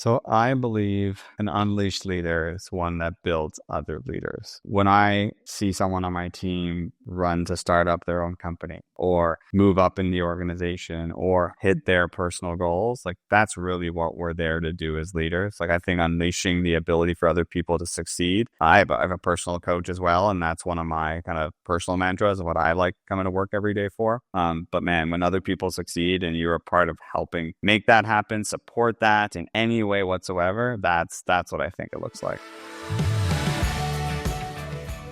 So I believe an unleashed leader is one that builds other leaders. When I see someone on my team run to start up their own company or move up in the organization or hit their personal goals, like that's really what we're there to do as leaders. Like I think unleashing the ability for other people to succeed. I have a personal coach as well, and that's one of my kind of personal mantras of what I like coming to work every day for. But man, when other people succeed and you're a part of helping make that happen, support that in any way whatsoever, that's what I think it looks like.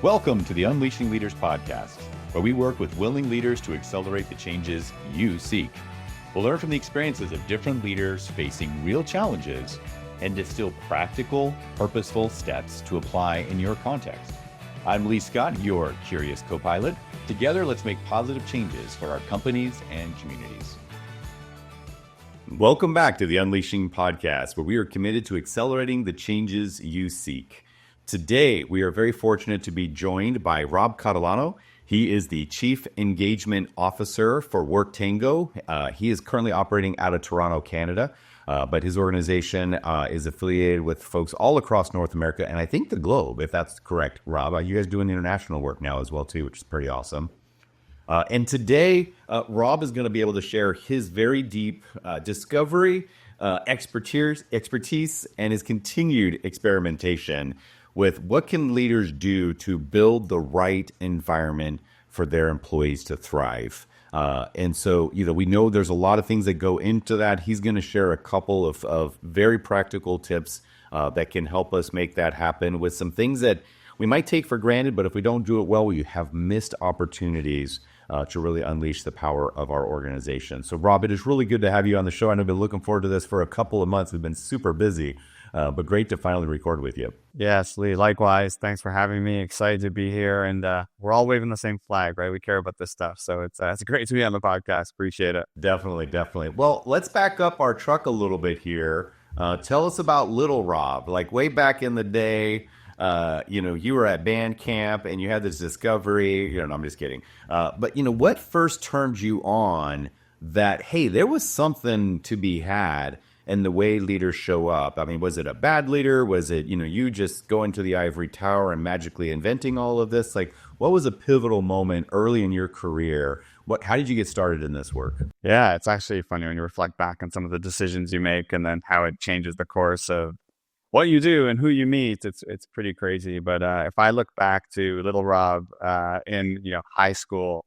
Welcome to the Unleashing Leaders podcast, where we work with willing leaders to accelerate the changes you seek. We'll learn from the experiences of different leaders facing real challenges and distill practical, purposeful steps to apply in your context. I'm Lee Scott, your curious co-pilot. Together, let's make positive changes for our companies and communities. Welcome back to the Unleashing podcast, where we are committed to accelerating the changes you seek. Today, we are very fortunate to be joined by Rob Catalano. He is the Chief Engagement Officer for WorkTango. He is currently operating out of Toronto, Canada, but his organization is affiliated with folks all across North America and I think the globe, if that's correct, Rob. You guys doing the international work now as well, too, which is pretty awesome. And today, Rob is going to be able to share his very deep discovery, expertise, and his continued experimentation with what can leaders do to build the right environment for their employees to thrive. And so, we know there's a lot of things that go into that. He's going to share a couple of very practical tips that can help us make that happen with some things that we might take for granted, but if we don't do it well, we have missed opportunities to really unleash the power of our organization. So, Rob, it is really good to have you on the show. I know I've been looking forward to this for a couple of months. We've been super busy, but great to finally record with you. Yes, Lee, likewise. Thanks for having me. Excited to be here. And we're all waving the same flag, right? We care about this stuff. So it's great to be on the podcast. Appreciate it. Definitely. Well, let's back up our truck a little bit here. Tell us about little Rob. Like way back in the day, you were at band camp and you had this discovery, no, I'm just kidding. But what first turned you on that, hey, there was something to be had in the way leaders show up? I mean, was it a bad leader? Was it, you just going to the ivory tower and magically inventing all of this? Like, what was a pivotal moment early in your career? How did you get started in this work? Yeah, it's actually funny when you reflect back on some of the decisions you make and then how it changes the course of what you do and who you meet. It's pretty crazy. But if I look back to little Rob in high school,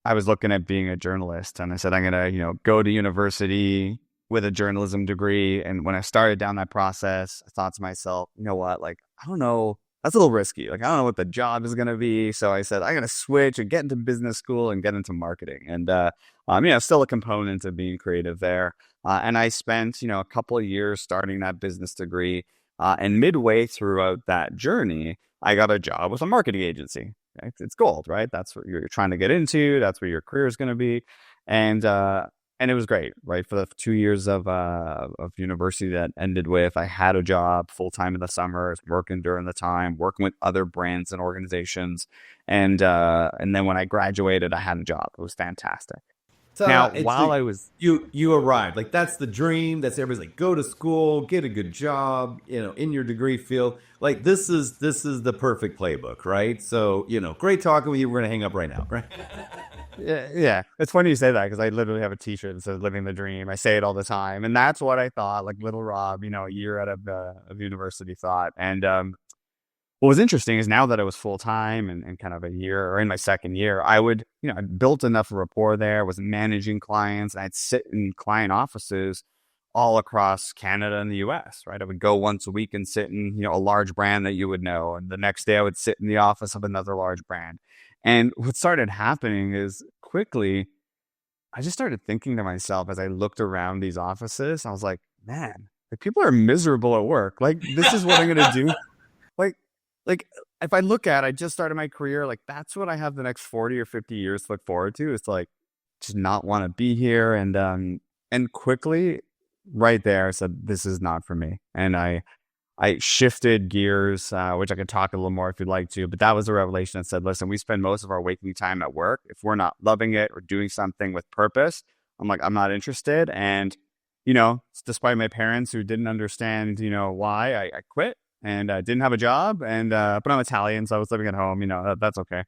I was looking at being a journalist, and I said I'm gonna go to university with a journalism degree. And when I started down that process, I thought to myself, you know what, like I don't know, that's a little risky. Like I don't know what the job is gonna be. So I said I'm gonna switch and get into business school and get into marketing. And still a component of being creative there. And I spent, a couple of years starting that business degree. And midway throughout that journey, I got a job with a marketing agency. Right? It's gold, right? That's what you're trying to get into. That's where your career is going to be. And it was great, right? For the 2 years of university that ended with, I had a job full time in the summers, working during the time, working with other brands and organizations. And then when I graduated, I had a job. It was fantastic. So now, while I was... You arrived. Like, that's the dream. That's everybody's like, go to school, get a good job, in your degree field. Like, this is the perfect playbook, right? So, great talking with you. We're going to hang up right now, right? Yeah. It's funny you say that because I literally have a t-shirt that says living the dream. I say it all the time. And that's what I thought, like little Rob, a year out of university thought. And what was interesting is now that I was full time and kind of a year or in my second year, I would, I built enough rapport there, was managing clients, and I'd sit in client offices all across Canada and the US, right? I would go once a week and sit in, a large brand that you would know. And the next day I would sit in the office of another large brand. And what started happening is quickly, I just started thinking to myself as I looked around these offices, I was like, man, the people are miserable at work. Like, this is what I'm going to do. Like if I look at, I just started my career, like that's what I have the next 40 or 50 years to look forward to. It's like, just not want to be here. And quickly right there, I said, this is not for me. And I shifted gears, which I could talk a little more if you'd like to, but that was a revelation that said, listen, we spend most of our waking time at work. If we're not loving it or doing something with purpose, I'm like, I'm not interested. And despite my parents who didn't understand, why I quit and didn't have a job. But I'm Italian, so I was living at home. That's okay.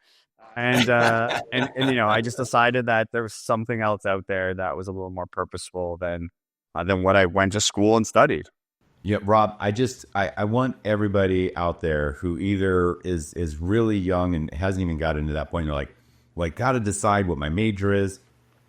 And I just decided that there was something else out there that was a little more purposeful than what I went to school and studied. Yeah, Rob, I want everybody out there who either is really young and hasn't even got into that point. They're like, well, I got to decide what my major is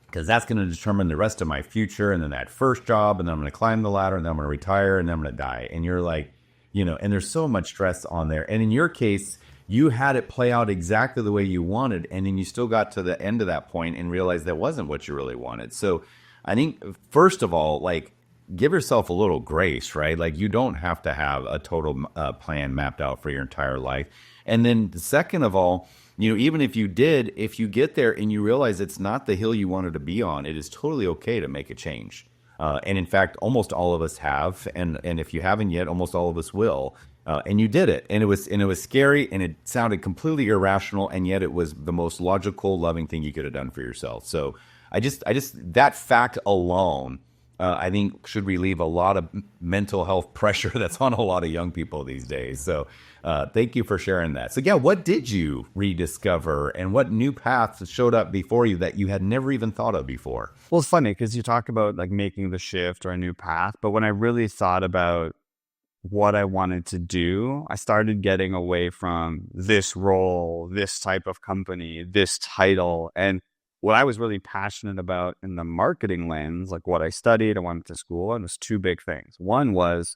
because that's going to determine the rest of my future. And then that first job, and then I'm going to climb the ladder, and then I'm going to retire, and then I'm going to die. And you're like, and there's so much stress on there. And in your case, you had it play out exactly the way you wanted, and then you still got to the end of that point and realized that wasn't what you really wanted. So I think, first of all, like, give yourself a little grace, right? Like, you don't have to have a total plan mapped out for your entire life. And then second of all, even if you did, if you get there and you realize it's not the hill you wanted to be on, it is totally okay to make a change. And in fact, almost all of us have, and if you haven't yet, almost all of us will. And you did it, and it was scary, and it sounded completely irrational, and yet it was the most logical, loving thing you could have done for yourself. So I just that fact alone, I think, should relieve a lot of mental health pressure that's on a lot of young people these days. So thank you for sharing that. So yeah, what did you rediscover, and what new paths showed up before you that you had never even thought of before? Well, it's funny because you talk about like making the shift or a new path, but when I really thought about what I wanted to do, I started getting away from this role, this type of company, this title. And what I was really passionate about in the marketing lens, like what I studied, I went to school, and was two big things. One was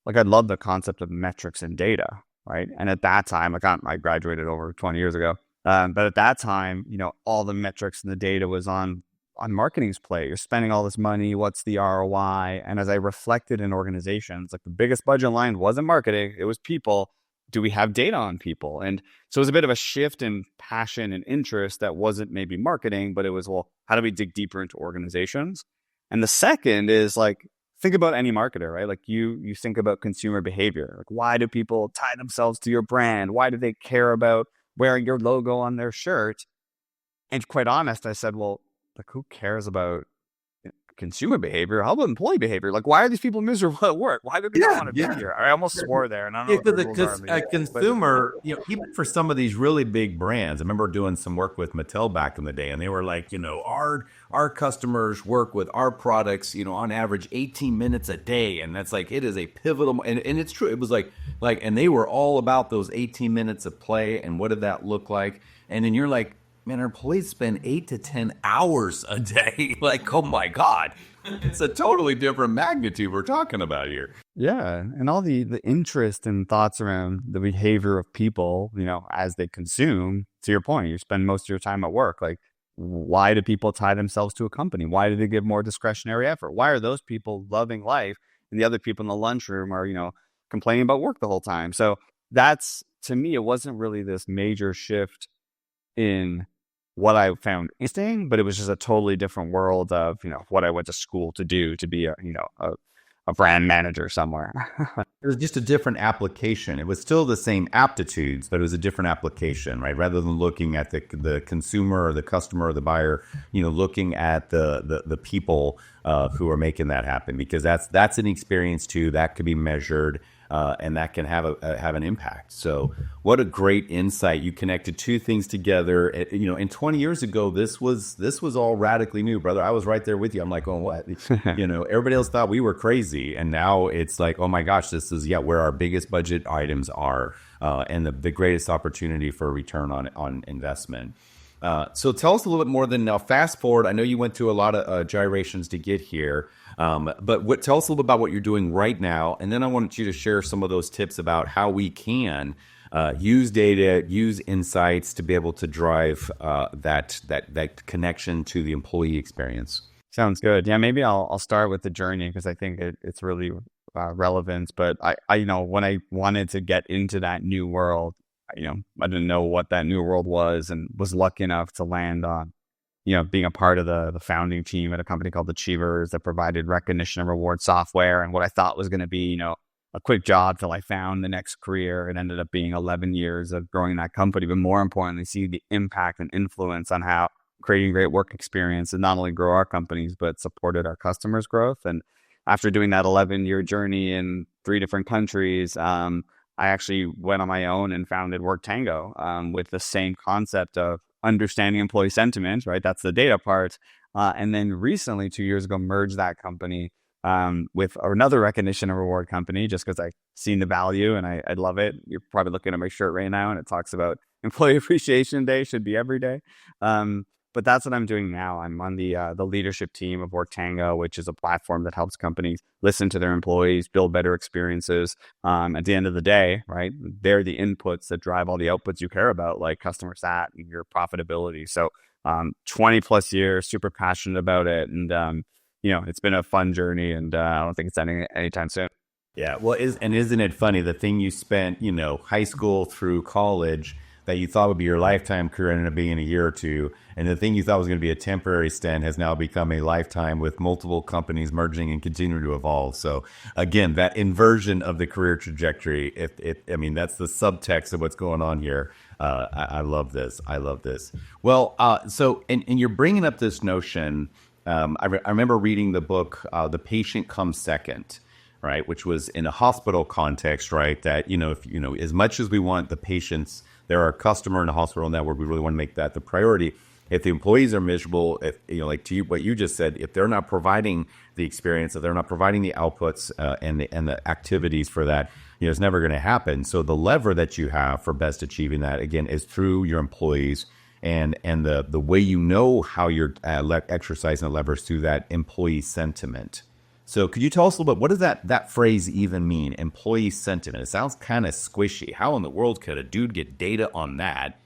like, I love the concept of metrics and data, right? And at that time, I graduated over 20 years ago. But at that time, all the metrics and the data was on marketing's plate. You're spending all this money. What's the ROI? And as I reflected in organizations, like the biggest budget line wasn't marketing, it was people. Do we have data on people? And so it was a bit of a shift in passion and interest that wasn't maybe marketing, but it was, well, how do we dig deeper into organizations? And the second is like, think about any marketer, right? Like you think about consumer behavior. Like, why do people tie themselves to your brand? Why do they care about wearing your logo on their shirt? And quite honest, I said, well, like, who cares about consumer behavior? How about employee behavior? Like, why are these people miserable at work? Why do they not want to be here? I almost swore there, and I don't know what the rules are. A consumer, even for some of these really big brands, I remember doing some work with Mattel back in the day, and they were like, our customers work with our products, on average 18 minutes a day, and that's like, it is a pivotal, and it's true. It was like, and they were all about those 18 minutes of play, and what did that look like? And then you're like, man, our employees spend 8 to 10 hours a day. Like, oh my God, it's a totally different magnitude we're talking about here. Yeah. And all the interest and thoughts around the behavior of people, as they consume. To your point, you spend most of your time at work. Like, why do people tie themselves to a company? Why do they give more discretionary effort? Why are those people loving life and the other people in the lunchroom are, complaining about work the whole time? So that's, to me, it wasn't really this major shift in what I found interesting, but it was just a totally different world of, what I went to school to do, to be a brand manager somewhere. It was just a different application. It was still the same aptitudes, but it was a different application, right? Rather than looking at the consumer or the customer or the buyer, looking at the people who are making that happen, because that's an experience too that could be measured. And that can have an impact. So, what a great insight! You connected two things together. And 20 years ago, this was all radically new, brother. I was right there with you. I'm like, oh, what? Everybody else thought we were crazy, and now it's like, oh my gosh, this is where our biggest budget items are, and the greatest opportunity for a return on investment. So tell us a little bit more. Than now, fast forward. I know you went through a lot of gyrations to get here. But tell us a little bit about what you're doing right now, and then I want you to share some of those tips about how we can use data, use insights to be able to drive that connection to the employee experience. Sounds good. Yeah, maybe I'll start with the journey because I think it's really relevant. But I when I wanted to get into that new world, I didn't know what that new world was, and was lucky enough to land on being a part of the founding team at a company called Achievers that provided recognition and reward software. And what I thought was going to be, a quick job till I found the next career, it ended up being 11 years of growing that company. But more importantly, see the impact and influence on how creating great work experience and not only grow our companies, but supported our customers' growth. And after doing that 11-year journey in 3 different countries, I actually went on my own and founded WorkTango, with the same concept of understanding employee sentiment, right? That's the data part. And then recently, 2 years ago, merged that company with another recognition and reward company, just because I seen the value and I love it. You're probably looking at my shirt right now, and it talks about Employee Appreciation Day should be every day. But that's what I'm doing now. I'm on the leadership team of WorkTango, which is a platform that helps companies listen to their employees, build better experiences. At the end of the day, right, they're the inputs that drive all the outputs you care about, like customer sat and your profitability. So 20 plus years, super passionate about it. And, it's been a fun journey, and I don't think it's ending anytime soon. Yeah, well, isn't it funny, the thing you spent, high school through college that you thought would be your lifetime career ended up being a year or two, and the thing you thought was going to be a temporary stint has now become a lifetime with multiple companies merging and continuing to evolve. So again, that inversion of the career trajectory, I mean, that's the subtext of what's going on here. I love this. I love this. Well, and you're bringing up this notion. I remember reading the book, The Patient Comes Second, right, which was in a hospital context, right, that, if, as much as we want the patients, they're our customer in the hospital network, we really want to make that the priority. If the employees are miserable, if, like to you, what you just said, if they're not providing the experience, if they're not providing the outputs and the activities for that, it's never going to happen. So the lever that you have for best achieving that, again, is through your employees. And the way how you're exercising the levers through that employee sentiment. So could you tell us a little bit, what does that phrase even mean, employee sentiment? It sounds kind of squishy. How in the world could a dude get data on that?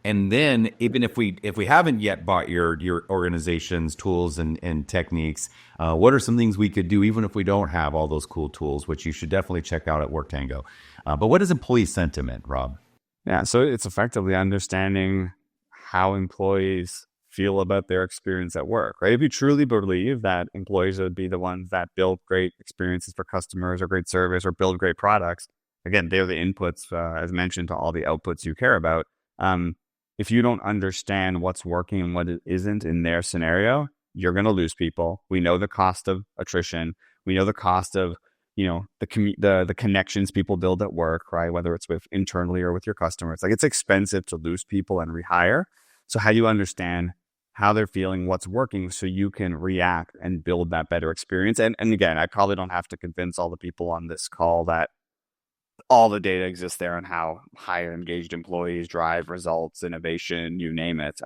And then even if we haven't yet bought your organization's tools and techniques, what are some things we could do even if we don't have all those cool tools, which you should definitely check out at WorkTango. But what is employee sentiment, Rob? Yeah, so it's effectively understanding how employees feel about their experience at work, right? If you truly believe that employees would be the ones that build great experiences for customers or great service or build great products, again, they're the inputs, as mentioned, to all the outputs you care about. If you don't understand what's working and what isn't in their scenario, you're going to lose people. We know the cost of attrition. We know the cost of the connections people build at work, right? Whether it's with internally or with your customers, like it's expensive to lose people and rehire. So how do you understand how they're feeling, what's working, so you can react and build that better experience? And again, I probably don't have to convince all the people on this call that all the data exists there on how higher engaged employees drive results, innovation, you name it.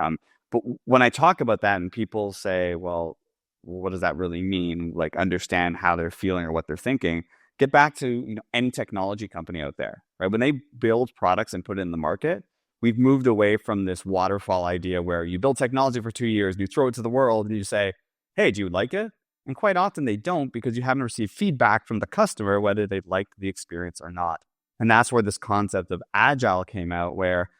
But when I talk about that and people say, well, what does that really mean? Like understand how they're feeling or what they're thinking. Get back to any technology company out there, right? When they build products and put it in the market, we've moved away from this waterfall idea where you build technology for 2 years and you throw it to the world and you say, hey, do you like it? And quite often they don't, because you haven't received feedback from the customer whether they liked the experience or not. And that's where this concept of agile came out, where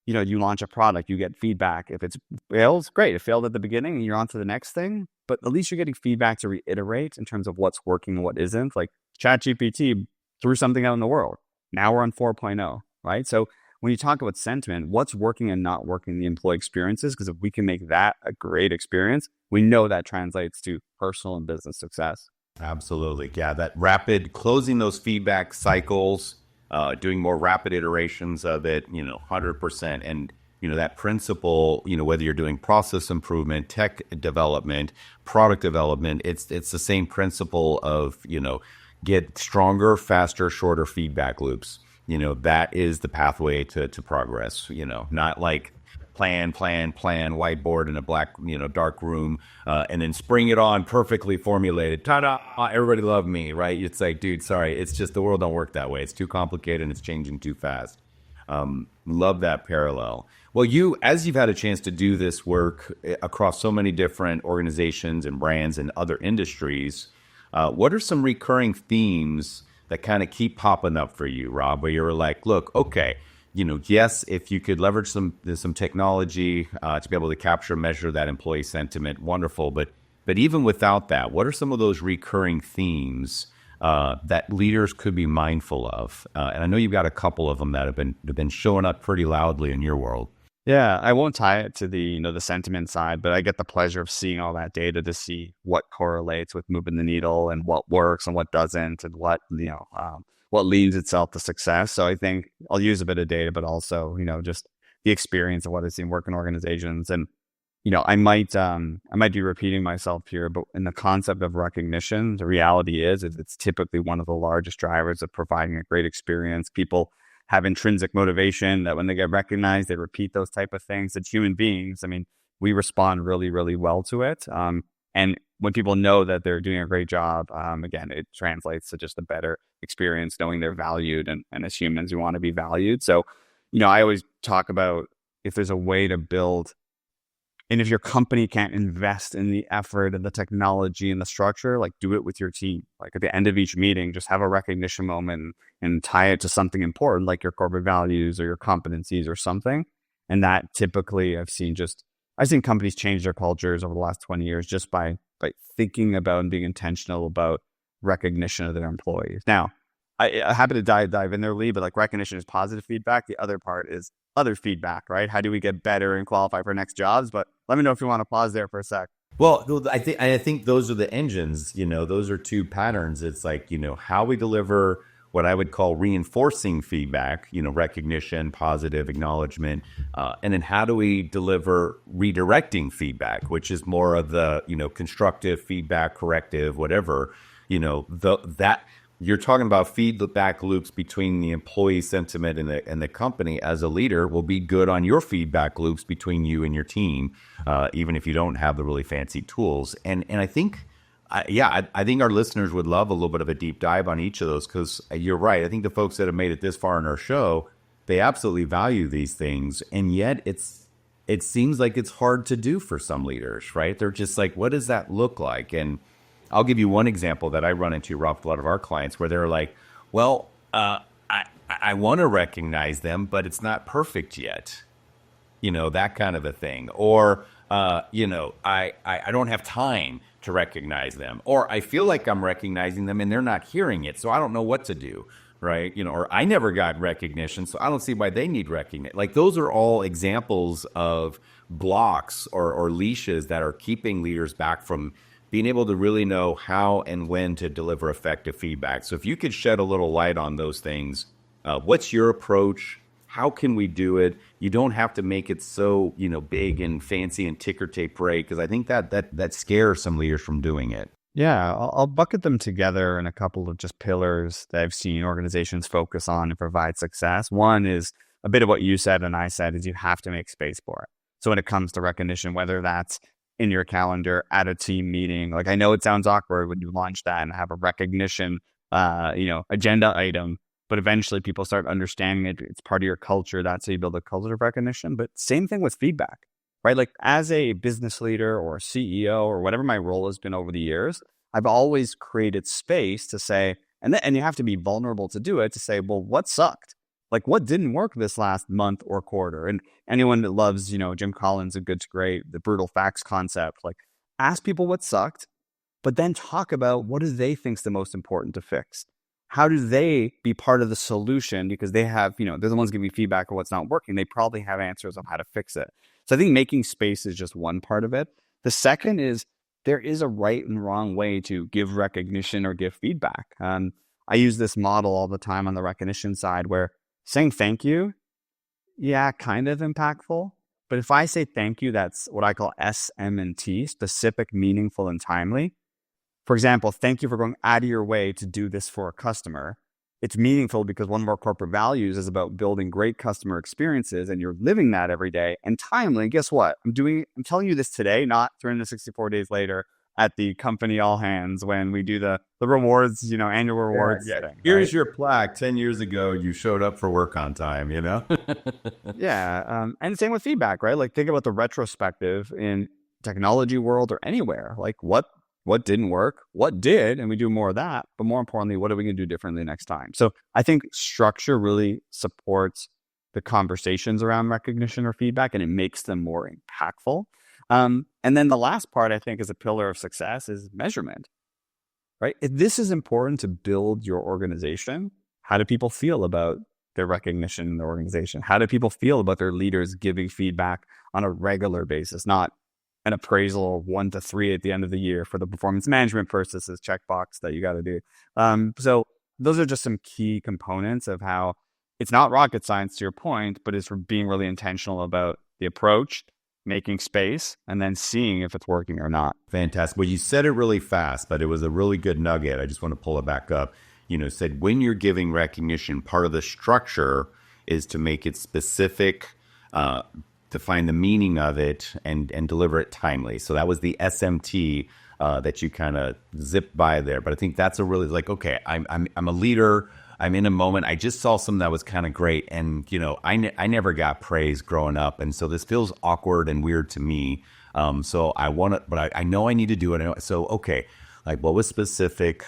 you launch a product, you get feedback. If it fails, great. It failed at the beginning and you're on to the next thing. But at least you're getting feedback to reiterate in terms of what's working and what isn't. Like ChatGPT threw something out in the world. Now we're on 4.0, right? So when you talk about sentiment, what's working and not working in the employee experiences, because if we can make that a great experience, we know that translates to personal and business success. Absolutely. Yeah, that rapid closing those feedback cycles, doing more rapid iterations of it, 100%. And, that principle, whether you're doing process improvement, tech development, product development, it's the same principle of, get stronger, faster, shorter feedback loops. That is the pathway to progress, not like plan, whiteboard in a black, dark room, and then spring it on perfectly formulated. Ta-da! Everybody love me, right? It's like, dude, sorry. It's just the world don't work that way. It's too complicated and it's changing too fast. Love that parallel. Well, as you've had a chance to do this work across so many different organizations and brands and other industries, what are some recurring themes that kind of keep popping up for you, Rob, where you're like, look, okay, yes, if you could leverage some technology to be able to capture, measure that employee sentiment, wonderful. But even without that, what are some of those recurring themes that leaders could be mindful of? And I know you've got a couple of them that have been showing up pretty loudly in your world. Yeah, I won't tie it to the, the sentiment side, but I get the pleasure of seeing all that data to see what correlates with moving the needle and what works and what doesn't and what leads itself to success. So I think I'll use a bit of data, but also, just the experience of what I've seen work in organizations. And I might be repeating myself here, but in the concept of recognition, the reality is it's typically one of the largest drivers of providing a great experience. People have intrinsic motivation that when they get recognized, they repeat those type of things. As human beings, I mean, we respond really, really well to it. And when people know that they're doing a great job, again, it translates to just a better experience, knowing they're valued. And as humans, we want to be valued. So, I always talk about if there's a way to build and if your company can't invest in the effort and the technology and the structure, like do it with your team. Like at the end of each meeting, just have a recognition moment and tie it to something important, like your corporate values or your competencies or something. And that typically I've seen companies change their cultures over the last 20 years just by thinking about and being intentional about recognition of their employees. Now, I'm happy to dive in there, Lee, but like recognition is positive feedback. The other part is other feedback, right? How do we get better and qualify for next jobs? But let me know if you want to pause there for a sec. Well, I think those are the engines. Those are two patterns. It's like how we deliver what I would call reinforcing feedback. Recognition, positive acknowledgement, and then how do we deliver redirecting feedback, which is more of the constructive feedback, corrective, whatever. That you're talking about feedback loops between the employee sentiment and the company as a leader will be good on your feedback loops between you and your team, even if you don't have the really fancy tools. And I think, I think our listeners would love a little bit of a deep dive on each of those because you're right. I think the folks that have made it this far in our show, they absolutely value these things, and yet it seems like it's hard to do for some leaders, right? They're just like, what does that look like? And I'll give you one example that I run into, Rob, with a lot of our clients where they're like, well, I want to recognize them, but it's not perfect yet. That kind of a thing. Or, I don't have time to recognize them. Or I feel like I'm recognizing them and they're not hearing it. So I don't know what to do. Right. Or I never got recognition. So I don't see why they need recognition. Like those are all examples of blocks or leashes that are keeping leaders back from being able to really know how and when to deliver effective feedback. So if you could shed a little light on those things, what's your approach? How can we do it? You don't have to make it so big and fancy and ticker tape parade because I think that scares some leaders from doing it. Yeah, I'll bucket them together in a couple of just pillars that I've seen organizations focus on and provide success. One is a bit of what you said and I said is you have to make space for it. So when it comes to recognition, whether that's in your calendar at a team meeting, like I know it sounds awkward when you launch that and have a recognition, agenda item, but eventually people start understanding it. It's part of your culture. That's how you build a culture of recognition. But same thing with feedback. Right? Like as a business leader or CEO or whatever my role has been over the years, I've always created space to say, and you have to be vulnerable to do it, to say, well, what sucked? Like what didn't work this last month or quarter? And anyone that loves, Jim Collins' A Good to Great, the brutal facts concept, like ask people what sucked, but then talk about what do they think is the most important to fix? How do they be part of the solution? Because they have, they're the ones giving feedback on what's not working. They probably have answers on how to fix it. So I think making space is just one part of it. The second is there is a right and wrong way to give recognition or give feedback. I use this model all the time on the recognition side where saying thank you, yeah, kind of impactful. But if I say thank you, that's what I call SMT, specific, meaningful, and timely. For example, thank you for going out of your way to do this for a customer. It's meaningful because one of our corporate values is about building great customer experiences and you're living that every day. And timely, guess what? I'm telling you this today, not 364 days later at the company all hands when we do the rewards, annual rewards thing. Here's Right? your plaque. 10 years ago, you showed up for work on time. Yeah. And same with feedback, right? Like think about the retrospective in technology world or anywhere. Like what didn't work, what did, and we do more of that. But more importantly, what are we going to do differently next time? So I think structure really supports the conversations around recognition or feedback, and it makes them more impactful. And then the last part I think is a pillar of success is measurement, right? If this is important to build your organization, how do people feel about their recognition in the organization? How do people feel about their leaders giving feedback on a regular basis, not an appraisal of 1 to 3 at the end of the year for the performance management purposes checkbox that you got to do. So those are just some key components of how it's not rocket science, to your point, but it's being really intentional about the approach, making space, and then seeing if it's working or not. Fantastic. Well, you said it really fast, but it was a really good nugget. I just want to pull it back up. Said when you're giving recognition, part of the structure is to make it specific, to find the meaning of it and deliver it timely. So that was the SMT that you kind of zipped by there. But I think that's a really okay, I'm a leader. I'm in a moment. I just saw something that was kind of great. And, I never got praise growing up. And so this feels awkward and weird to me. So I want to, but I know I need to do it. So, okay, what was specific,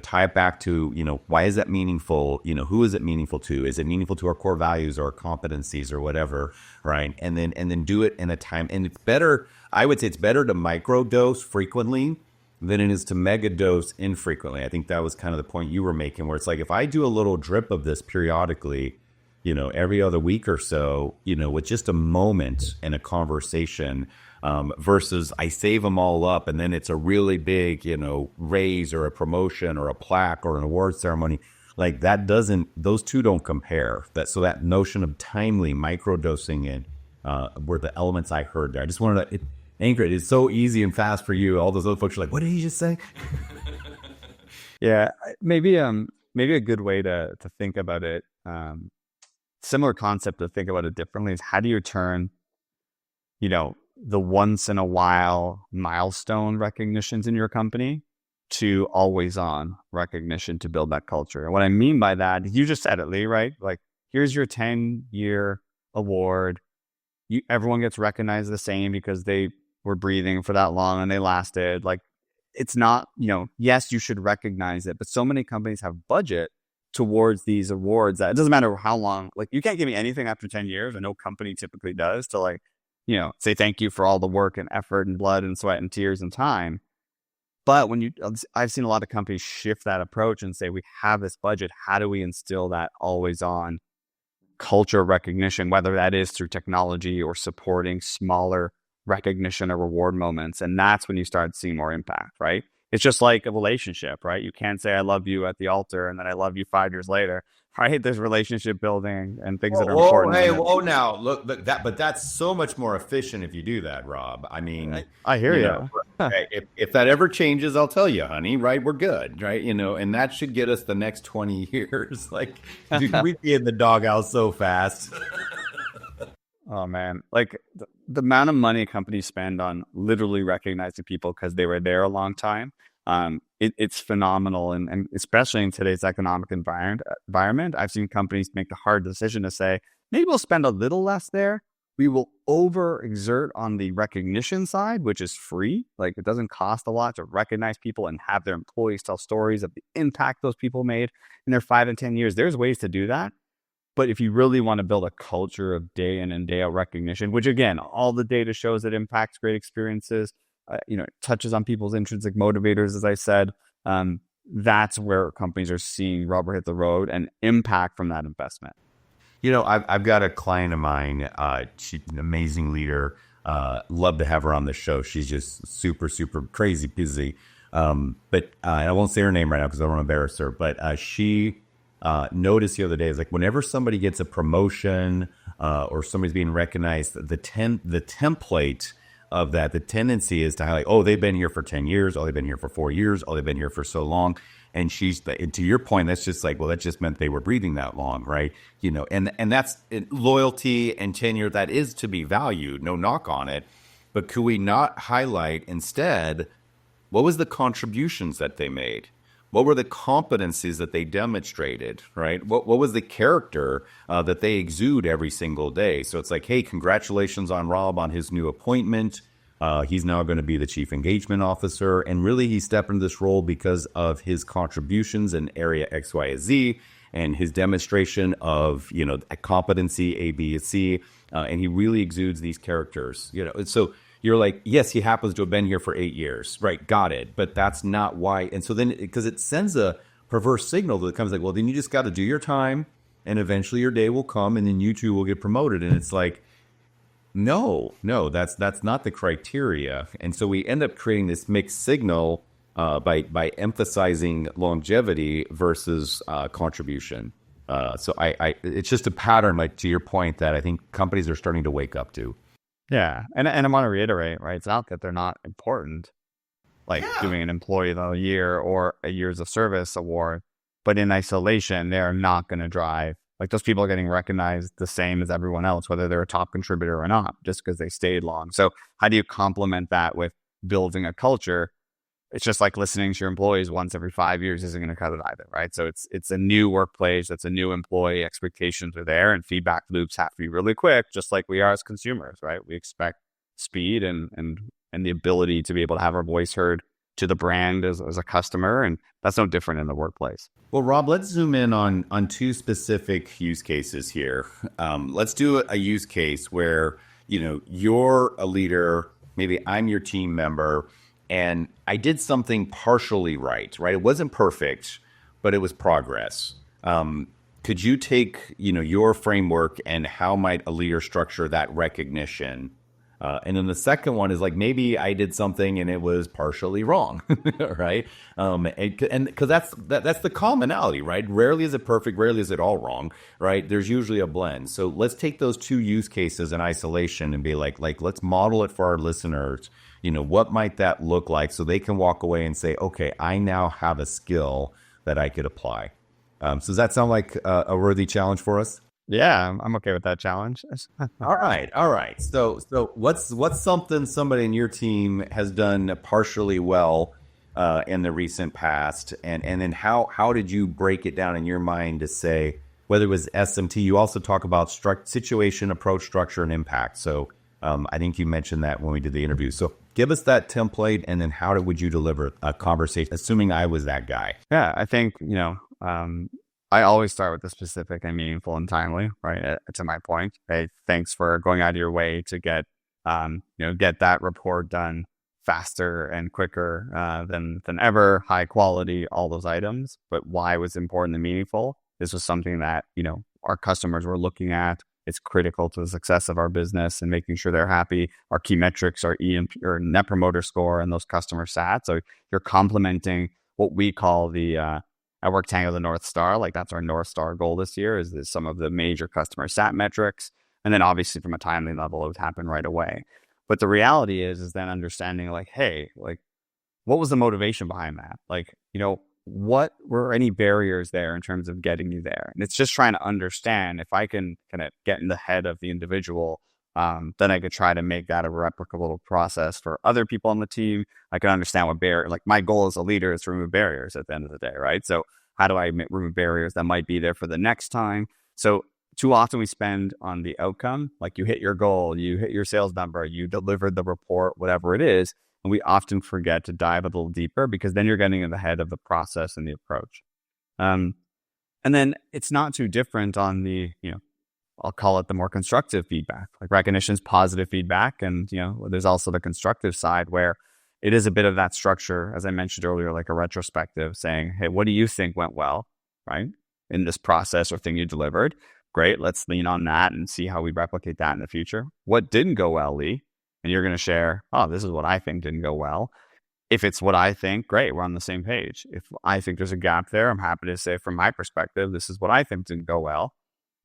tie it back to, why is that meaningful? Who is it meaningful to? Is it meaningful to our core values or competencies or whatever? Right. And then do it in a time. And it's better, I would say it's better to microdose frequently than it is to mega dose infrequently. I think that was kind of the point you were making, where it's if I do a little drip of this periodically, every other week or so, with just a moment in a conversation, versus I save them all up and then it's a really big, raise or a promotion or a plaque or an award ceremony. Those two don't compare. So that notion of timely microdosing it were the elements I heard there. I just wanted to anchor it. It's so easy and fast for you. All those other folks are what did he just say? Yeah, maybe a good way to think about it, similar concept to think about it differently, is how do you turn, the once in a while milestone recognitions in your company to always on recognition to build that culture. And what I mean by that, you just said it, Lee, right? Here's your 10-year award. Everyone gets recognized the same because they were breathing for that long and they lasted. It's not, yes, you should recognize it, but so many companies have budget towards these awards that it doesn't matter how long, you can't give me anything after 10 years, and no company typically does, to say thank you for all the work and effort and blood and sweat and tears and time. But I've seen a lot of companies shift that approach and say, we have this budget. How do we instill that always on culture recognition, whether that is through technology or supporting smaller recognition or reward moments? And that's when you start seeing more impact, right? It's just like a relationship, right? You can't say I love you at the altar and then I love you 5 years later, right? There's relationship building and things that are important. Hey, now look that, but that's so much more efficient if you do that, Rob. I mean, I hear you. If that ever changes, I'll tell you, honey. Right, we're good, right? And that should get us the next 20 years. Dude, we'd be in the doghouse so fast. Oh man, the amount of money companies spend on literally recognizing people because they were there a long time, it's phenomenal. And especially in today's economic environment, I've seen companies make the hard decision to say, maybe we'll spend a little less there. We will overexert on the recognition side, which is free. It doesn't cost a lot to recognize people and have their employees tell stories of the impact those people made in their 5 and 10 years. There's ways to do that. But if you really want to build a culture of day in and day out recognition, which again, all the data shows that impacts great experiences, it touches on people's intrinsic motivators, as I said, that's where companies are seeing rubber hit the road and impact from that investment. I've got a client of mine. She's an amazing leader. Love to have her on the show. She's just super, super crazy busy. But I won't say her name right now because I don't want to embarrass her. But she noticed the other day is whenever somebody gets a promotion or somebody's being recognized, the template of that, the tendency is to highlight, oh, they've been here for 10 years, oh, they've been here for 4 years, oh, they've been here for so long. And and to your point, that's just well, that just meant they were breathing that long, right? And that's loyalty and tenure that is to be valued, no knock on it. But could we not highlight instead, what was the contributions that they made? What were the competencies that they demonstrated, right? What was the character that they exude every single day? So it's hey, congratulations on Rob on his new appointment. He's now going to be the chief engagement officer. And really, he stepped into this role because of his contributions in area X, Y, and Z and his demonstration of, competency A, B, and C. And he really exudes these characters, And so you're yes, he happens to have been here for 8 years, right? Got it. But that's not why. And so then, because it sends a perverse signal that comes well, then you just got to do your time and eventually your day will come and then you too will get promoted. And it's like, no, that's not the criteria. And so we end up creating this mixed signal by emphasizing longevity versus contribution. So it's just a pattern, like to your point, that I think companies are starting to wake up to. Yeah. And I want to reiterate, right? It's not that they're not important, like Yeah. doing an employee of the year or a years of service award, but in isolation, they're not going to drive. Like those people are getting recognized the same as everyone else, whether they're a top contributor or not, just because they stayed long. So how do you complement that with building a culture? It's just like listening to your employees once every 5 years isn't going to cut it either, right? So it's a new workplace, that's a new employee, expectations are there, and feedback loops have to be really quick, just like we are as consumers, right? We expect speed and the ability to be able to have our voice heard to the brand as a customer, and that's no different in the workplace. Well, Rob, let's zoom in on two specific use cases here. Let's do a use case where you're a leader, maybe I'm your team member, and I did something partially right. Right, it wasn't perfect, but it was progress. Could you take your framework and how might a leader structure that recognition? And then the second one is like maybe I did something and it was partially wrong, right? And because that's the commonality, right? Rarely is it perfect, rarely is it all wrong, right? There's usually a blend. So let's take those two use cases in isolation and be like let's model it for our listeners. What might that look like so they can walk away and say, okay, I now have a skill that I could apply. So does that sound like a worthy challenge for us? Yeah, I'm okay with that challenge. All right. So what's something somebody in your team has done partially well in the recent past, and then how did you break it down in your mind to say whether it was SMT? You also talk about situation, approach, structure, and impact. So I think you mentioned that when we did the interview. So give us that template, and then would you deliver a conversation? Assuming I was that guy. Yeah, I think I always start with the specific and meaningful and timely, right? To my point, hey, thanks for going out of your way to get that report done faster and quicker than ever, high quality, all those items. But why was important and meaningful? This was something that our customers were looking at. It's critical to the success of our business and making sure they're happy. Our key metrics are or Net Promoter Score and those customer sat. So you're complementing what we call the at WorkTango, the North Star. Like that's our North Star goal this year is some of the major customer sat metrics. And then obviously from a timely level, it would happen right away. But the reality is then understanding like, hey, like what was the motivation behind that? Like, what were any barriers there in terms of getting you there? And it's just trying to understand if I can kind of get in the head of the individual, then I could try to make that a replicable process for other people on the team. I can understand what like my goal as a leader is to remove barriers at the end of the day, right? So how do I remove barriers that might be there for the next time? So too often we spend on the outcome, like you hit your goal, you hit your sales number, you delivered the report, whatever it is. And we often forget to dive a little deeper because then you're getting in the head of the process and the approach. And then it's not too different on the, I'll call it the more constructive feedback. Like recognition is positive feedback. And, there's also the constructive side where it is a bit of that structure, as I mentioned earlier, like a retrospective saying, hey, what do you think went well, right? In this process or thing you delivered. Great. Let's lean on that and see how we replicate that in the future. What didn't go well, Lee? And you're going to share, oh, this is what I think didn't go well. If it's what I think, great, we're on the same page. If I think there's a gap there, I'm happy to say from my perspective, this is what I think didn't go well.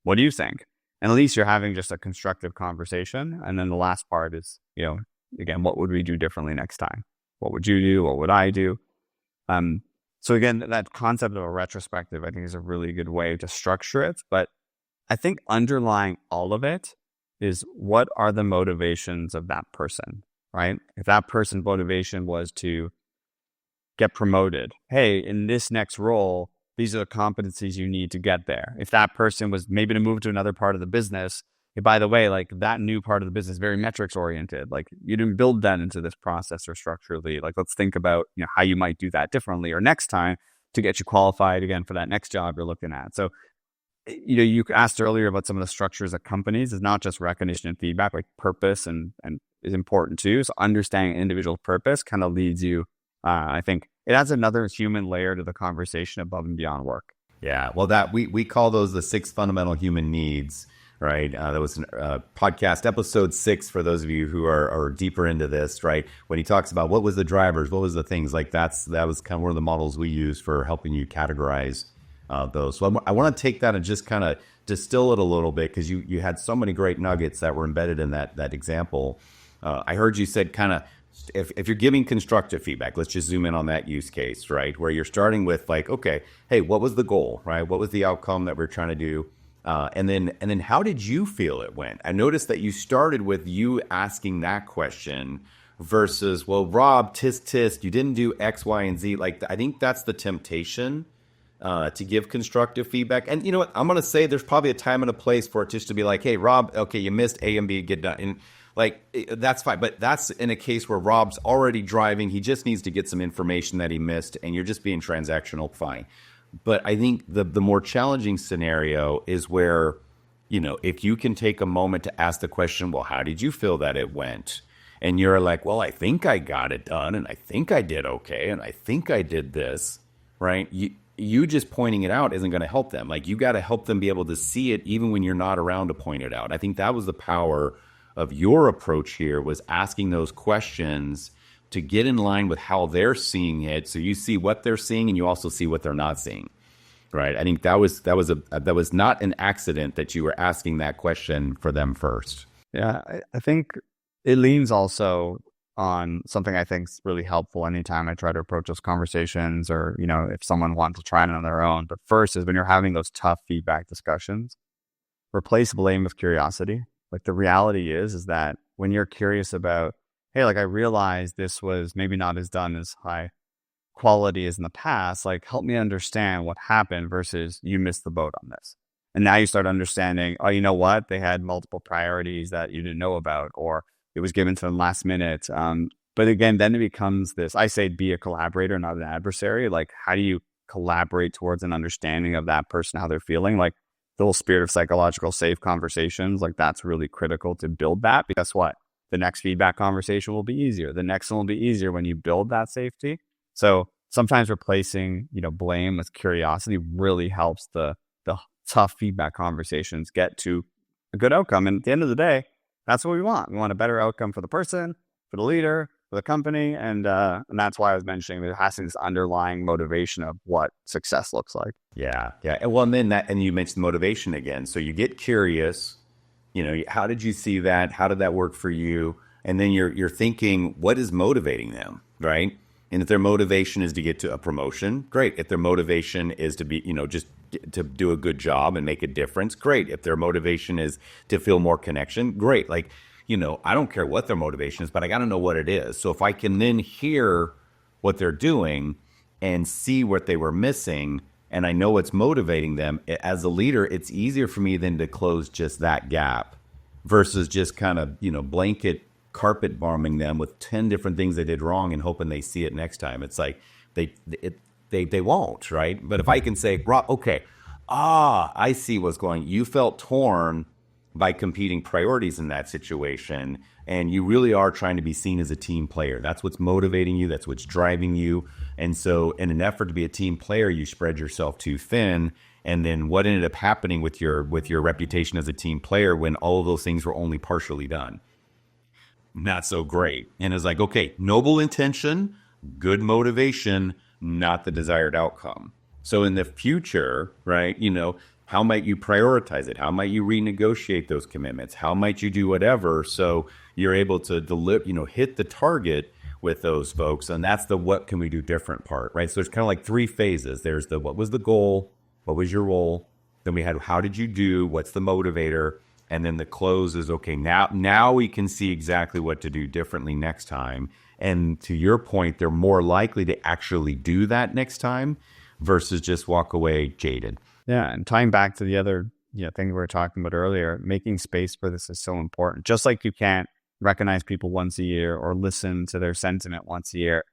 What do you think? And at least you're having just a constructive conversation. And then the last part is, again, what would we do differently next time? What would you do? What would I do? So again, that concept of a retrospective, I think is a really good way to structure it. But I think underlying all of it is what are the motivations of that person, right? If that person's motivation was to get promoted, hey, in this next role, these are the competencies you need to get there. If that person was maybe to move to another part of the business, hey, by the way, like that new part of the business, very metrics oriented, like you didn't build that into this process or structurally. Like let's think about how you might do that differently or next time to get you qualified again for that next job you're looking at. So you asked earlier about some of the structures at companies. It's not just recognition and feedback, like purpose and is important too. So understanding individual purpose kind of leads you, I think it adds another human layer to the conversation above and beyond work. Yeah, well, that we call those the six fundamental human needs, right? That was podcast episode 6 for those of you who are deeper into this, right? When he talks about what was the drivers, what was the things like that was kind of one of the models we use for helping you categorize those. So I want to take that and just kind of distill it a little bit because you had so many great nuggets that were embedded in that example. I heard you said kind of if you're giving constructive feedback, let's just zoom in on that use case, right? Where you're starting with like, okay, hey, what was the goal, right? What was the outcome that we're trying to do? And then how did you feel it went? I noticed that you started with you asking that question versus, well, Rob, tisk, you didn't do X, Y, and Z. Like, I think that's the temptation to give constructive feedback. And you know what? I'm going to say there's probably a time and a place for it just to be like, hey, Rob, okay, you missed A and B, get done. And like, that's fine. But that's in a case where Rob's already driving. He just needs to get some information that he missed, and you're just being transactional. Fine. But I think the more challenging scenario is where, if you can take a moment to ask the question, well, how did you feel that it went? And you're like, well, I think I got it done, and I think I did okay, and I think I did this, right? You just pointing it out isn't going to help them. Like, you got to help them be able to see it even when you're not around to point it out. I think that was the power of your approach here, was asking those questions to get in line with how they're seeing it, so you see what they're seeing and you also see what they're not seeing, right? I think that was not an accident that you were asking that question for them first. Yeah, I think it leans also on something I think is really helpful anytime I try to approach those conversations, or, if someone wants to try it on their own. But first is when you're having those tough feedback discussions, replace blame with curiosity. Like, the reality is that when you're curious about, hey, like, I realized this was maybe not as done as high quality as in the past, like, help me understand what happened versus you missed the boat on this. And now you start understanding, oh, you know what? They had multiple priorities that you didn't know about, or it was given to them last minute. But again, then it becomes this, I say, be a collaborator, not an adversary. Like, how do you collaborate towards an understanding of that person, how they're feeling? Like, the whole spirit of psychological safe conversations, like, that's really critical to build that. Because what? The next feedback conversation will be easier. The next one will be easier when you build that safety. So sometimes replacing, blame with curiosity really helps the tough feedback conversations get to a good outcome. And at the end of the day, that's what we want. We want a better outcome for the person, for the leader, for the company. And that's why I was mentioning there has to be this underlying motivation of what success looks like. Yeah, yeah. And well, and you mentioned motivation again. So you get curious. How did you see that? How did that work for you? And then you're thinking, what is motivating them, right? And if their motivation is to get to a promotion, great. If their motivation is to be, just to do a good job and make a difference, great. If their motivation is to feel more connection, great. Like, I don't care what their motivation is, but I got to know what it is. So if I can then hear what they're doing and see what they were missing, and I know what's motivating them, as a leader, it's easier for me then to close just that gap versus just kind of, blanket carpet bombing them with 10 different things they did wrong and hoping they see it next time. It's like they won't, right? But if I can say, Rob, okay, I see what's going. You felt torn by competing priorities in that situation, and you really are trying to be seen as a team player. That's what's motivating you. That's what's driving you. And so in an effort to be a team player, you spread yourself too thin. And then what ended up happening with your reputation as a team player when all of those things were only partially done? Not so great. And it's like, okay, noble intention, good motivation, not the desired outcome. So in the future, right, how might you prioritize it? How might you renegotiate those commitments? How might you do whatever so you're able to deliver, hit the target with those folks? And that's the what can we do different part, right? So there's kind of like 3 phases. There's the what was the goal? What was your role? Then we had how did you do? What's the motivator? And then the close is, okay, now we can see exactly what to do differently next time. And to your point, they're more likely to actually do that next time versus just walk away jaded. Yeah, and tying back to the other thing we were talking about earlier, making space for this is so important. Just like you can't recognize people once a year or listen to their sentiment once a year,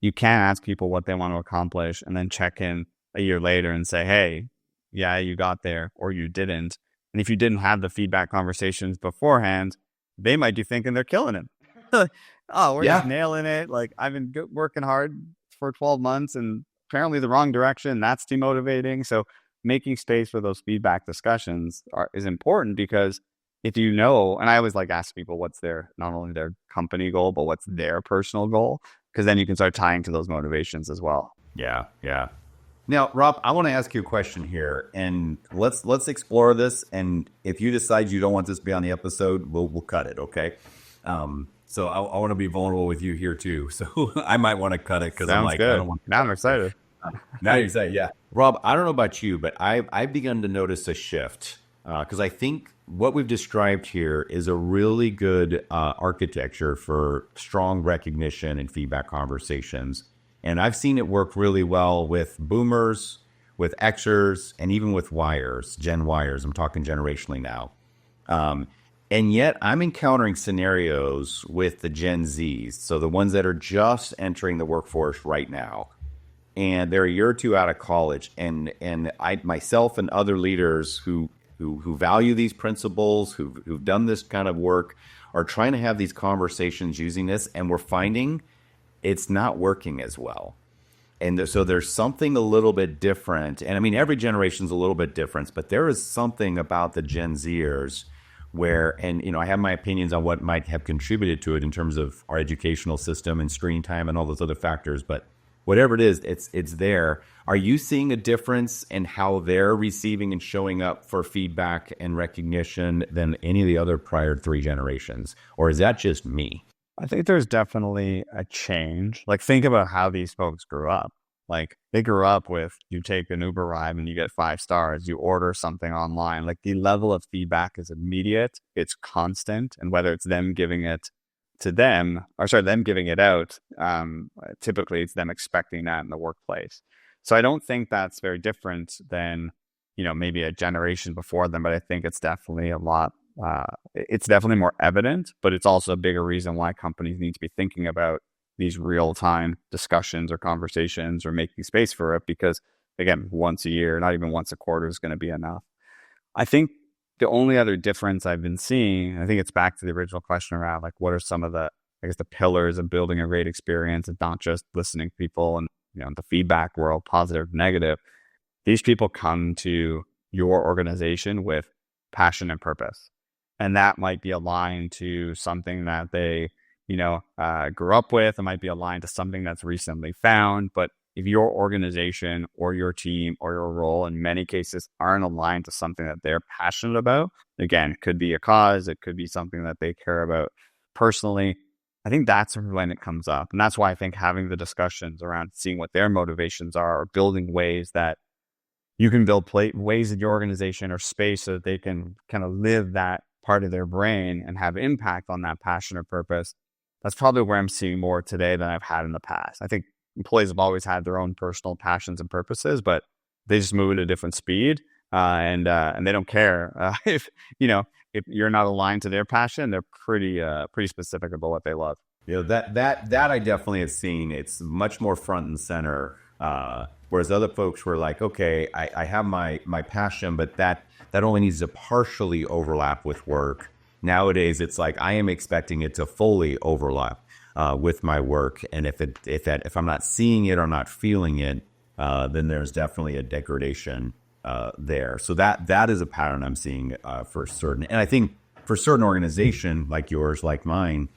you can't ask people what they want to accomplish and then check in a year later and say, hey, yeah, you got there or you didn't. And if you didn't have the feedback conversations beforehand, they might be thinking they're killing it. Oh, we're just Yeah. nailing it. Like, I've been working hard for 12 months and apparently the wrong direction. That's demotivating. So making space for those feedback discussions is important, because if you know, and I always like ask people what's their, not only their company goal, but what's their personal goal, because then you can start tying to those motivations as well. Yeah, yeah. Now, Rob, I want to ask you a question here, and let's explore this. And if you decide you don't want this to be on the episode, we'll cut it. Okay. So I want to be vulnerable with you here too. So I might want to cut it because I'm Sounds like, I don't good. want Now to I'm excited. now you're saying, yeah. Rob, I don't know about you, but I've begun to notice a shift because I think what we've described here is a really good architecture for strong recognition and feedback conversations. And I've seen it work really well with boomers, with Xers, and even with Yers, Gen Yers. I'm talking generationally now. Um, and yet I'm encountering scenarios with the Gen Zs, so the ones that are just entering the workforce right now, and they're a year or two out of college, and I myself and other leaders who value these principles, who've done this kind of work, are trying to have these conversations using this, and we're finding it's not working as well. And so there's something a little bit different. And I mean, every generation's a little bit different, but there is something about the Gen Zers where, and I have my opinions on what might have contributed to it in terms of our educational system and screen time and all those other factors. But whatever it is, it's there. Are you seeing a difference in how they're receiving and showing up for feedback and recognition than any of the other prior three generations? Or is that just me? I think there's definitely a change. Like, think about how these folks grew up. Like, they grew up with, you take an Uber ride and you get 5 stars, you order something online. Like, the level of feedback is immediate, it's constant. And whether it's them giving it to them, or sorry, them giving it out, typically it's them expecting that in the workplace. So I don't think that's very different than, maybe a generation before them, but I think it's definitely a lot it's definitely more evident, but it's also a bigger reason why companies need to be thinking about these real-time discussions or conversations or making space for it, because again, once a year, not even once a quarter, is going to be enough. I think the only other difference I've been seeing, I think it's back to the original question around like, what are some of the, I guess, the pillars of building a great experience. It's not just listening to people and, the feedback world, positive, negative. These people come to your organization with passion and purpose. And that might be aligned to something that they, grew up with. It might be aligned to something that's recently found. But if your organization or your team or your role in many cases aren't aligned to something that they're passionate about, again, it could be a cause, it could be something that they care about personally. I think that's when it comes up. And that's why I think having the discussions around seeing what their motivations are, or building ways that you can build ways in your organization or space so that they can kind of live that part of their brain and have impact on that passion or purpose. That's probably where I'm seeing more today than I've had in the past. I think employees have always had their own personal passions and purposes, but they just move at a different speed, and they don't care if you're not aligned to their passion. They're pretty specific about what they love. That I definitely have seen. It's much more front and center. Whereas other folks were like, okay, I have my passion, but that only needs to partially overlap with work. Nowadays, it's like I am expecting it to fully overlap with my work, and if I'm not seeing it or not feeling it, then there's definitely a degradation there. So that is a pattern I'm seeing for certain, and I think for certain organization like yours, like mine,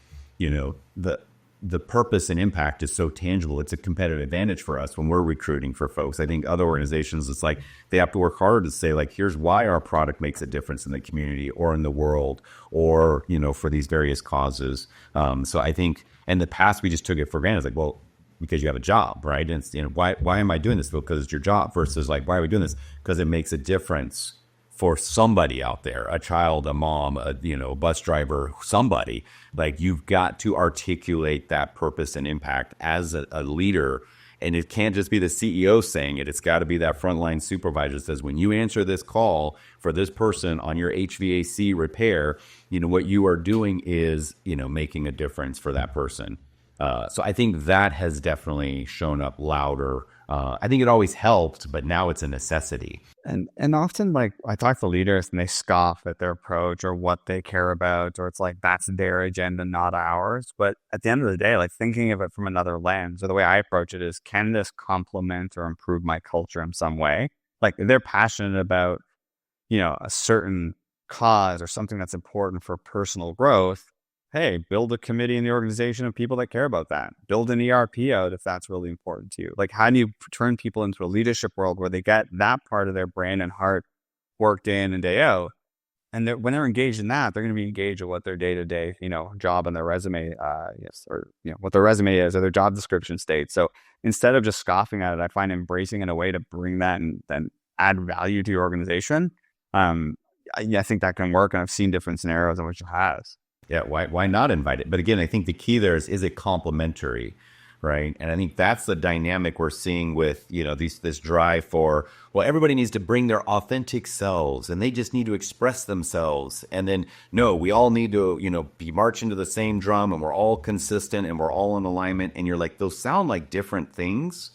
the purpose and impact is so tangible. It's a competitive advantage for us when we're recruiting for folks. I think other organizations, it's like they have to work hard to say, like, here's why our product makes a difference in the community or in the world, or, for these various causes. So I think in the past, we just took it for granted. It's like, well, because you have a job, right? And it's, why am I doing this? Because it's your job, versus like, why are we doing this? Because it makes a difference for somebody out there, a child, a mom, a bus driver, somebody. Like, you've got to articulate that purpose and impact as a leader. And it can't just be the CEO saying it. It's got to be that frontline supervisor that says, when you answer this call for this person on your HVAC repair, what you are doing is, making a difference for that person. So I think that has definitely shown up louder. I think it always helped, but now it's a necessity. And often, like, I talk to leaders and they scoff at their approach or what they care about, or it's like that's their agenda, not ours. But at the end of the day, like, thinking of it from another lens, or the way I approach it is, can this complement or improve my culture in some way? like they're passionate about, a certain cause or something that's important for personal growth. Hey, build a committee in the organization of people that care about that. Build an ERP out if that's really important to you. Like, how do you turn people into a leadership world where they get that part of their brain and heart work day in and day out? And when they're engaged in that, they're going to be engaged with what their day-to-day, job on their resume, or what their resume is or their job description states. So instead of just scoffing at it, I find embracing in a way to bring that and then add value to your organization. I think that can work, and I've seen different scenarios in which it has. Yeah, why not invite it? But again, I think the key there is it complementary, right? And I think that's the dynamic we're seeing with, this drive for, well, everybody needs to bring their authentic selves and they just need to express themselves. And then no, we all need to, be marching to the same drum and we're all consistent and we're all in alignment. And you're like, those sound like different things.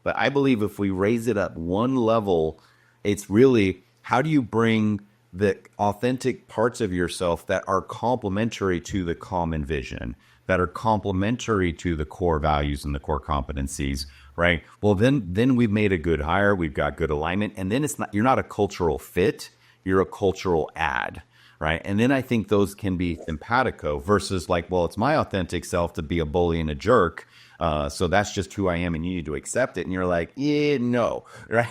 But I believe if we raise it up one level, it's really how do you bring the authentic parts of yourself that are complementary to the common vision, that are complementary to the core values and the core competencies, right? Well, then we've made a good hire, we've got good alignment, and then you're not a cultural fit, you're a cultural add, right? And then I think those can be simpatico versus like, well, it's my authentic self to be a bully and a jerk. So that's just who I am and you need to accept it. And you're like, yeah, no, right?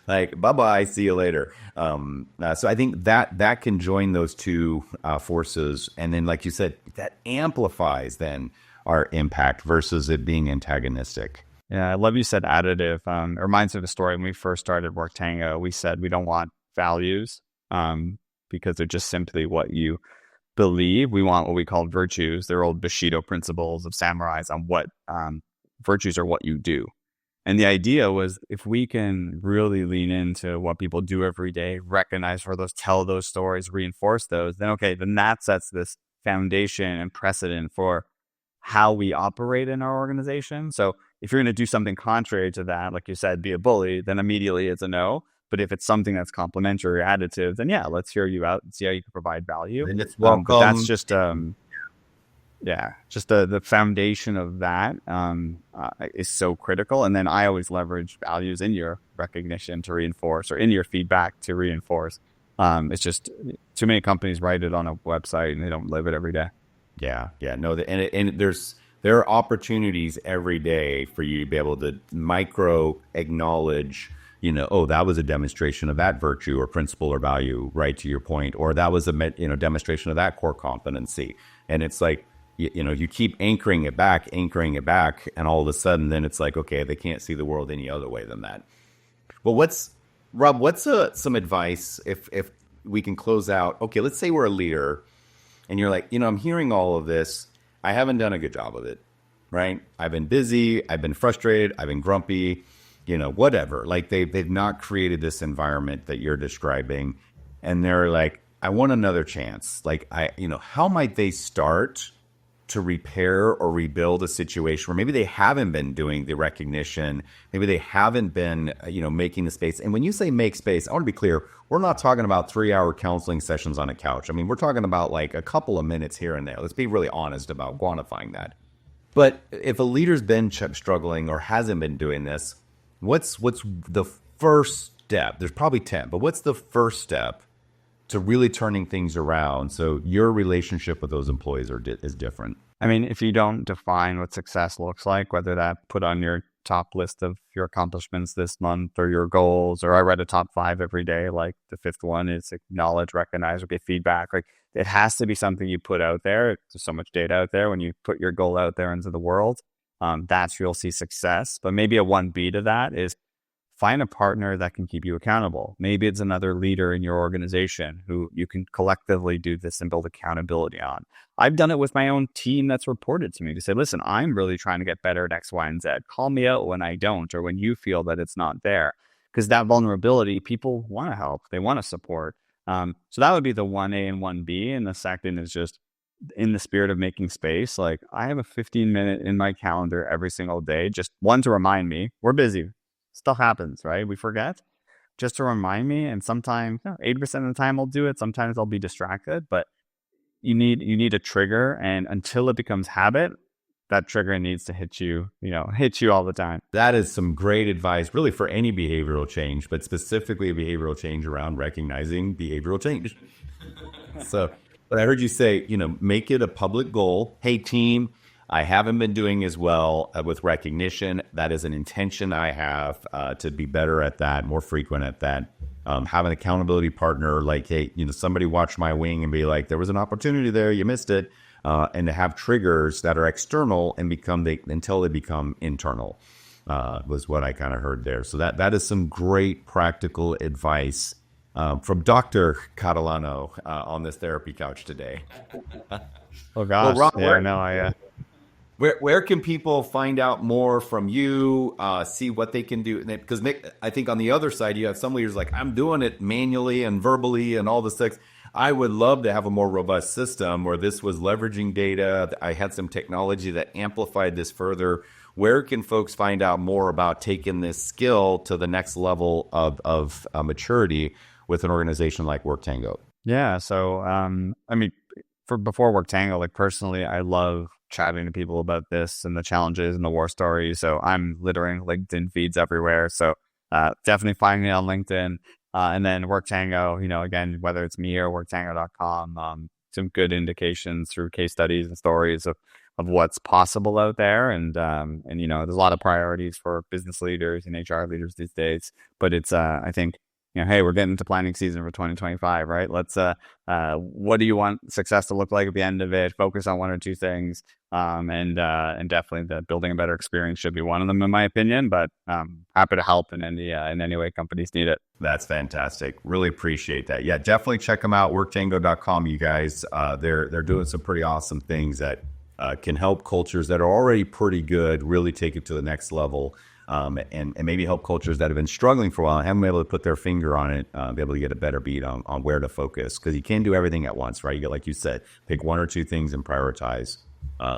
Like, bye-bye, see you later. So I think that can join those two forces. And then, like you said, that amplifies then our impact versus it being antagonistic. Yeah, I love you said additive. It reminds me of a story when we first started WorkTango. We said we don't want values because they're just simply what you believe. We want what we call virtues. They're old Bushido principles of samurais on what virtues are what you do. And the idea was if we can really lean into what people do every day, recognize for those, tell those stories, reinforce those, then then that sets this foundation and precedent for how we operate in our organization. So if you're going to do something contrary to that, like you said, be a bully, then immediately it's a no. But if it's something that's complementary or additive, then yeah, let's hear you out and see how you can provide value. And it's welcome. But that's just the foundation of that is so critical. And then I always leverage values in your recognition to reinforce or in your feedback to reinforce. It's just too many companies write it on a website and they don't live it every day. Yeah. No, there are opportunities every day for you to be able to micro acknowledge, that was a demonstration of that virtue or principle or value, right, to your point, or that was a demonstration of that core competency. And it's like, you keep anchoring it back, and all of a sudden then it's like, okay, they can't see the world any other way than that. Well, Rob, what's some advice if we can close out? Okay, let's say we're a leader and you're like, I'm hearing all of this. I haven't done a good job of it, right? I've been busy. I've been frustrated. I've been grumpy, whatever. Like they've not created this environment that you're describing. And they're like, I want another chance. Like how might they start to repair or rebuild a situation where maybe they haven't been doing the recognition, maybe they haven't been, making the space. And when you say make space, I want to be clear, we're not talking about 3-hour counseling sessions on a couch. I mean, we're talking about like a couple of minutes here and there. Let's be really honest about quantifying that. But if a leader's been struggling or hasn't been doing this, what's the first step? There's probably 10, but what's the first step to really turning things around so your relationship with those employees is different? I mean, if you don't define what success looks like, whether that put on your top list of your accomplishments this month or your goals, or I read a top 5 every day, like the 5th one is acknowledge, recognize, or get feedback. Like it has to be something you put out there. There's so much data out there. When you put your goal out there into the world, that's where you'll see success. But maybe a 1B to that is find a partner that can keep you accountable. Maybe it's another leader in your organization who you can collectively do this and build accountability on. I've done it with my own team that's reported to me to say, listen, I'm really trying to get better at X, Y, and Z. Call me out when I don't, or when you feel that it's not there. Because that vulnerability, people want to help. They want to support. So that would be the 1A and 1B. And the second is just in the spirit of making space. Like I have a 15-minute in my calendar every single day, just one to remind me we're busy. Stuff happens, right? We forget, just to remind me. And sometimes 80% of the time I'll do it. Sometimes I'll be distracted, but you need a trigger. And until it becomes habit, that trigger needs to hit you, hit you all the time. That is some great advice, really, for any behavioral change, but specifically a behavioral change around recognizing behavioral change. So, but I heard you say, make it a public goal. Hey, team, I haven't been doing as well with recognition. That is an intention I have to be better at that, more frequent at that. Have an accountability partner, like, hey, somebody watch my wing and be like, there was an opportunity there, you missed it. And to have triggers that are external and until they become internal, was what I kind of heard there. So that is some great practical advice from Dr. Catalano on this therapy couch today. Oh gosh, well, Rob, yeah, no, where can people find out more from you, see what they can do? Because I think on the other side, you have some leaders like, I'm doing it manually and verbally and all this stuff. I would love to have a more robust system where this was leveraging data. I had some technology that amplified this further. Where can folks find out more about taking this skill to the next level of maturity with an organization like WorkTango? Yeah. So, before WorkTango, like personally, I love chatting to people about this and the challenges and the war stories. So I'm littering LinkedIn feeds everywhere. So definitely find me on LinkedIn. And then WorkTango, again, whether it's me or worktango.com, some good indications through case studies and stories of what's possible out there. And there's a lot of priorities for business leaders and HR leaders these days. But it's, I think, hey, we're getting into planning season for 2025, right? Let's, what do you want success to look like at the end of it? Focus on one or two things. And definitely the building a better experience should be one of them, in my opinion, but happy to help in any way companies need it. That's fantastic. Really appreciate that. Yeah, definitely check them out. Worktango.com, you guys. They're doing some pretty awesome things that can help cultures that are already pretty good really take it to the next level. And maybe help cultures that have been struggling for a while and haven't been able to put their finger on it, be able to get a better beat on where to focus. Because you can't do everything at once, right? You get, like you said, pick one or two things and prioritize.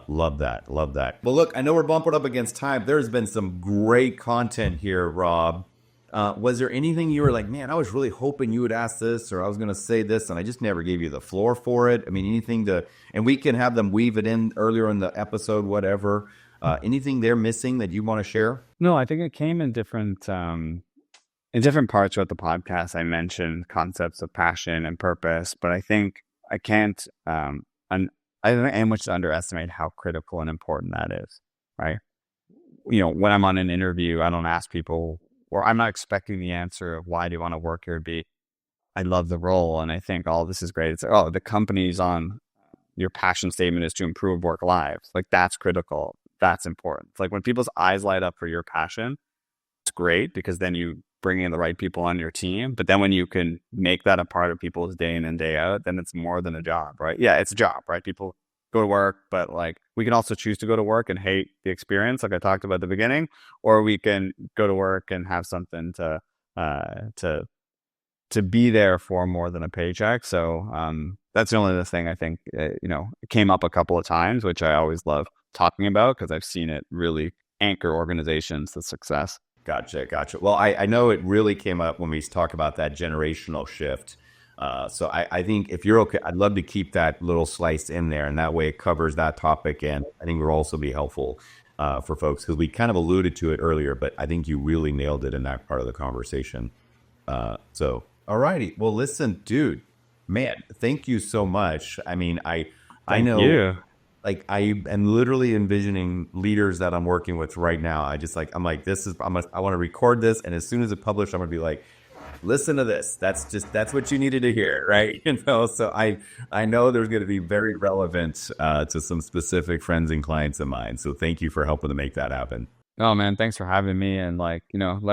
Love that. Love that. Well, look, I know we're bumping up against time. There's been some great content here, Rob. Was there anything you were like, man, I was really hoping you would ask this, or I was going to say this, and I just never gave you the floor for it? I mean, anything and we can have them weave it in earlier in the episode, whatever. Anything they're missing that you want to share? No, I think it came in different parts throughout the podcast. I mentioned concepts of passion and purpose, but I think I can't, I don't am much to underestimate how critical and important that is, right? When I'm on an interview, I don't ask people, or I'm not expecting the answer of why do you want to work here. Be, I love the role, and I think all this is great. It's like, the company's on your passion statement is to improve work lives. Like, that's critical. That's important. It's like when people's eyes light up for your passion, it's great because then you bring in the right people on your team. But then when you can make that a part of people's day in and day out, then it's more than a job, right? Yeah, it's a job, right? People go to work, but like we can also choose to go to work and hate the experience, like I talked about at the beginning, or we can go to work and have something to be there for more than a paycheck. So that's the only other thing I think, it came up a couple of times, which I always love talking about because I've seen it really anchor organizations to success. Gotcha. Well, I know it really came up when we talk about that generational shift. So I think if you're okay, I'd love to keep that little slice in there, and that way it covers that topic. And I think it will also be helpful for folks because we kind of alluded to it earlier, but I think you really nailed it in that part of the conversation. So, all righty. Well, listen, dude, man, thank you so much. I mean, I know. You. Like I am literally envisioning leaders that I'm working with right now. I want to record this, and as soon as it published, I'm gonna be like, listen to this. That's what you needed to hear, right? So I know there's going to be very relevant to some specific friends and clients of mine. So thank you for helping to make that happen. Oh man, thanks for having me, and let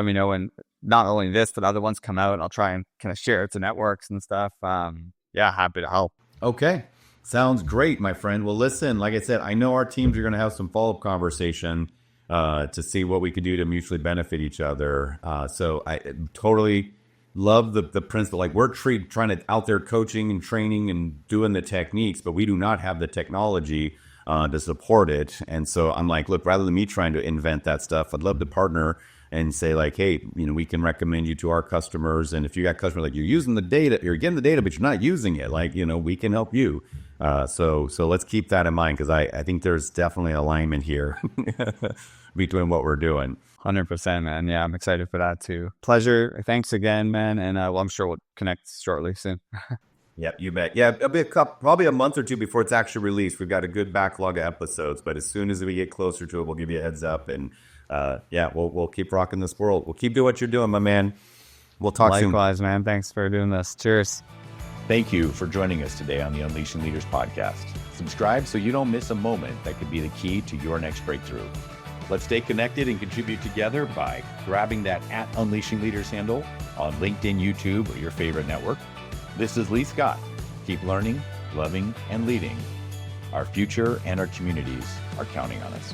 me know when not only this but other ones come out, and I'll try and kind of share it to networks and stuff. Yeah, happy to help. Okay. Sounds great, my friend. Well, listen, like I said, I know our teams are going to have some follow-up conversation to see what we could do to mutually benefit each other. So I totally love the principle. Like we're trying to out there coaching and training and doing the techniques, but we do not have the technology to support it. And so I'm like, look, rather than me trying to invent that stuff, I'd love to partner and say like, hey, we can recommend you to our customers. And if you got customers like you're using the data, you're getting the data, but you're not using it, like, we can help you. So let's keep that in mind, because I think there's definitely alignment here between what we're doing. 100%, man. Yeah, I'm excited for that too. Pleasure. Thanks again, man. And well, I'm sure we'll connect shortly soon. Yep, you bet. Yeah, it'll be probably a month or two before it's actually released. We've got a good backlog of episodes, but as soon as we get closer to it, we'll give you a heads up. And yeah, we'll keep rocking this world. We'll keep doing what you're doing, my man. We'll talk soon. Likewise, man. Thanks for doing this. Cheers. Thank you for joining us today on the Unleashing Leaders podcast. Subscribe so you don't miss a moment that could be the key to your next breakthrough. Let's stay connected and contribute together by grabbing that @Unleashing Leaders handle on LinkedIn, YouTube, or your favorite network. This is Lee Scott. Keep learning, loving, and leading. Our future and our communities are counting on us.